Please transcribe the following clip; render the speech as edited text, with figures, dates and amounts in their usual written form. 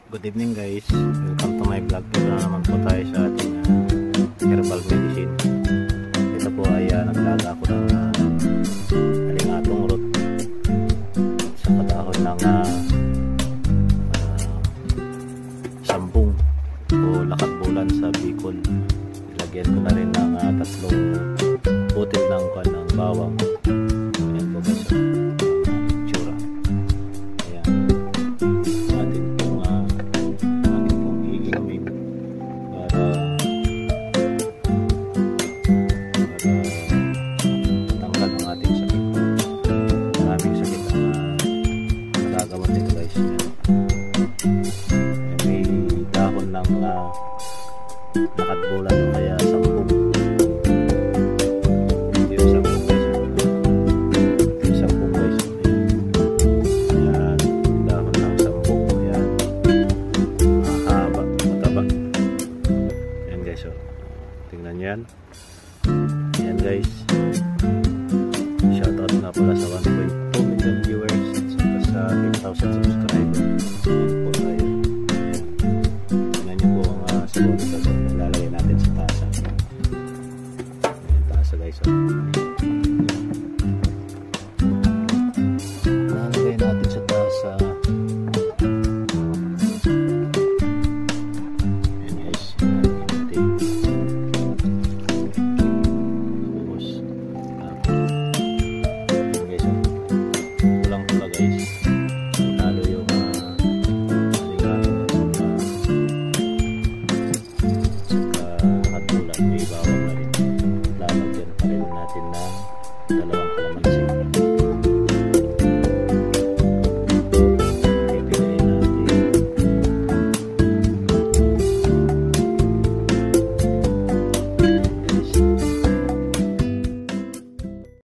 Good evening guys, welcome to my vlog. Ito na naman po tayo sa ating herbal medicine. Ito po ay naglaga ako ng alingatong root sa kadahon ng sampung o lakad-bulan sa Bicol. Ilagyan ko na rin ng 3 butil ng bawang. Ayan po guys, itsura. Ayan, atin pong iinumin para tanggal ang ating sakit. Maraming sakit ang nagagamot nito guys. Ayan, may dahon ng lakad-bulan o kaya sampung. Tingnan yan.